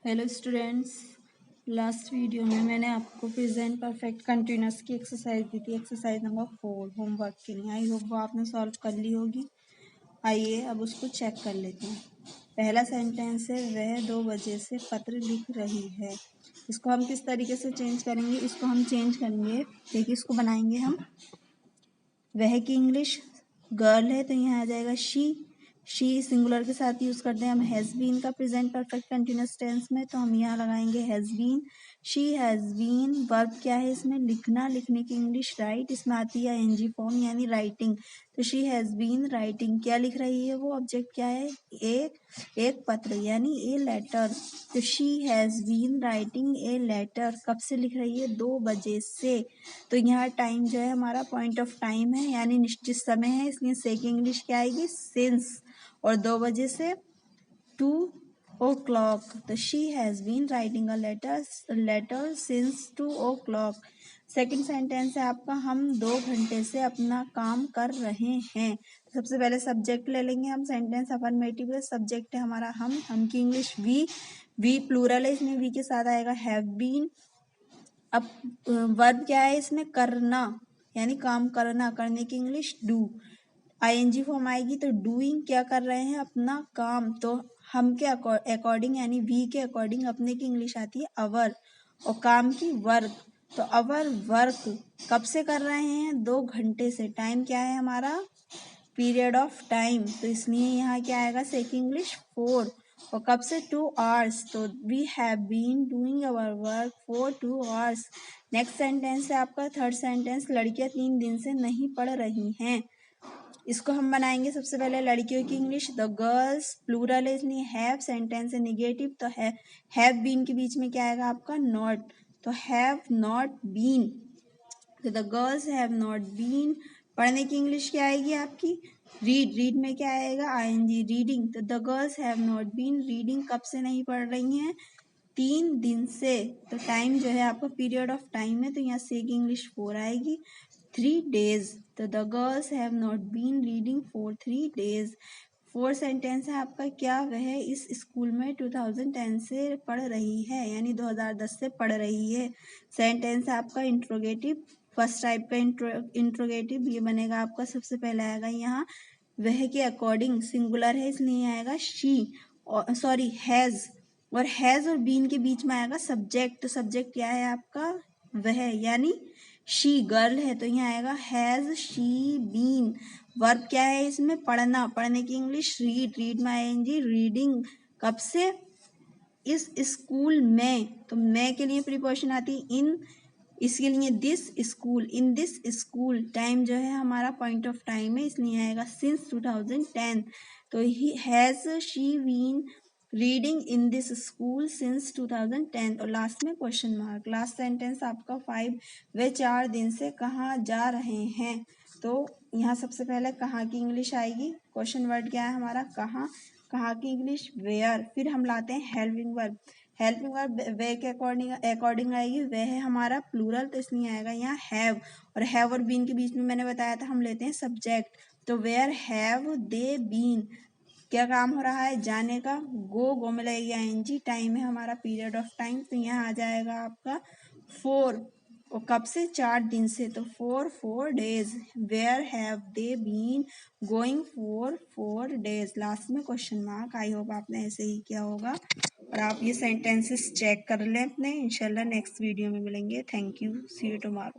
Hello students, last video में मैंने आपको प्रेजेंट परफेक्ट कंटिन्यूअस की एक्सरसाइज दी थी, एक्सरसाइज नंबर 4 होमवर्क के लिए। आई होप वो आपने सॉल्व कर ली होगी। आइए अब उसको चेक कर लेते हैं। पहला सेंटेंस है, वह 2 बजे से पत्र लिख रही है। इसको हम किस तरीके से चेंज करेंगे? इसको हम चेंज करेंगे, देखिए इसको बनाएंगे हम। वह की इंग्लिश गर्ल है तो यहाँ आ जाएगा शी सिंगुलर के साथ यूज करते हैं हम हैज बीन का प्रेजेंट परफेक्ट कंटिन्यूअस टेंस में, तो हम यहाँ लगाएंगे has been. She has been verb क्या है इसमें? लिखना, लिखने की इंग्लिश राइट, इसमें आती है एनजी फॉर्म यानी राइटिंग। तो शी हैज बीन राइटिंग, क्या लिख रही है वो? ऑब्जेक्ट क्या है? एक पत्र यानी ए लेटर। तो she has been writing a letter, कब से लिख रही है? 2 बजे से। तो यहाँ टाइम जो है हमारा पॉइंट ऑफ टाइम है यानी निश्चित समय है, इसलिए से की इंग्लिश क्या आएगी? सिंस। और 2 बजे से 2 o'clock। तो she has been writing a letter since 2 o'clock। Second sentence है आपका, हम 2 घंटे से अपना काम कर रहे हैं। सबसे पहले सब्जेक्ट ले लेंगे हम, सेंटेंस अफर्मेटिव है, सब्जेक्ट है हमारा हम की इंग्लिश वी प्लूरल है, इसमें वी के साथ आएगा हैव बीन। अब वर्ब क्या है इसमें? करना यानी काम करना, करने की इंग्लिश डू। आईएनजी फॉर्म आएगी तो डूइंग, क्या कर रहे हैं? अपना काम। तो हम के अकॉर्डिंग यानी वी के अकॉर्डिंग अपने की इंग्लिश आती है अवर, और काम की वर्क। तो अवर वर्क कब से कर रहे हैं? 2 घंटे से। टाइम क्या है हमारा? पीरियड ऑफ टाइम, तो इसलिए यहाँ क्या आएगा? से की इंग्लिश 4। और कब से? 2 hours। तो we have been doing our work for 2 hours। Next sentence है आपका थर्ड सेंटेंस, लड़कियां 3 दिन से नहीं पढ़ रही हैं। इसको हम बनाएंगे सबसे पहले लड़कियों की इंग्लिश, द गर्ल्स प्लूरल है इसलिए हैव, सेंटेंस है निगेटिव, तो हैव बीन के बीच में क्या आएगा आपका? नॉट। तो हैव नॉट बीन, तो the girls have not been. पढ़ने की इंग्लिश क्या आएगी आपकी? रीड में क्या आएगा? ING reading. तो the girls have not been reading, कब से नहीं पढ़ रही हैं? 3 दिन से। तो टाइम जो है आपका पीरियड ऑफ टाइम है, तो यहाँ से की इंग्लिश 4 आएगी। 3 days, तो the girls have not been reading for 3 days। 4 sentence है आपका, क्या वह इस स्कूल में 2010 से पढ़ रही है यानी 2010 से पढ़ रही है। सेंटेंस है आपका इंट्रोगेटिव, फर्स्ट टाइप का इंट्रोगेटिव, ये बनेगा आपका सबसे पहले आएगा यहाँ वह के अकॉर्डिंग, सिंगुलर है इसलिए आएगा शी, और सॉरी हैज, और हैज और बीन के बीच में आएगा सब्जेक्ट। तो सब्जेक्ट क्या है आपका? वह यानी शी, गर्ल है तो यहाँ आएगा हैज शी बीन। वर्ब क्या है इसमें? पढ़ना, पढ़ने की इंग्लिश रीड में आएंगी रीडिंग, कब से? इस स्कूल में। तो मैं के लिए प्रीपोजिशन आती है इन, इसके लिए this school, in this school. Time जो है हमारा पॉइंट ऑफ टाइम है इसलिए आएगा सिंस 2010। तो he has she been reading in this school since 2010। और लास्ट में क्वेश्चन मार्क। लास्ट सेंटेंस आपका 5, वे 4 दिन से कहाँ जा रहे हैं? तो यहाँ सबसे पहले कहाँ की इंग्लिश आएगी? क्वेश्चन वर्ड क्या है हमारा? कहाँ की इंग्लिश? वेयर। फिर हम लाते हैं हेल्पिंग वर्ब। हेल्पिंग वर्ब वे के अकॉर्डिंग आएगी, वे है हमारा प्लूरल तो इसलिए आएगा यहाँ हैव, और हैव और बीन के बीच में मैंने बताया था हम लेते हैं सब्जेक्ट। तो वेयर हैव दे बीन, क्या काम हो रहा है? जाने का। गो में लगेगी आईएनजी, टाइम है हमारा पीरियड ऑफ टाइम, तो यहाँ आ जाएगा आपका 4, और कब से? 4 दिन से, तो 4 days। Where have they been going for 4 days। Last में क्वेश्चन मार्क। आई होप आपने ऐसे ही किया होगा और आप ये सेंटेंसेस चेक कर लें अपने। इंशाल्लाह नेक्स्ट वीडियो में मिलेंगे। Thank you, see you tomorrow.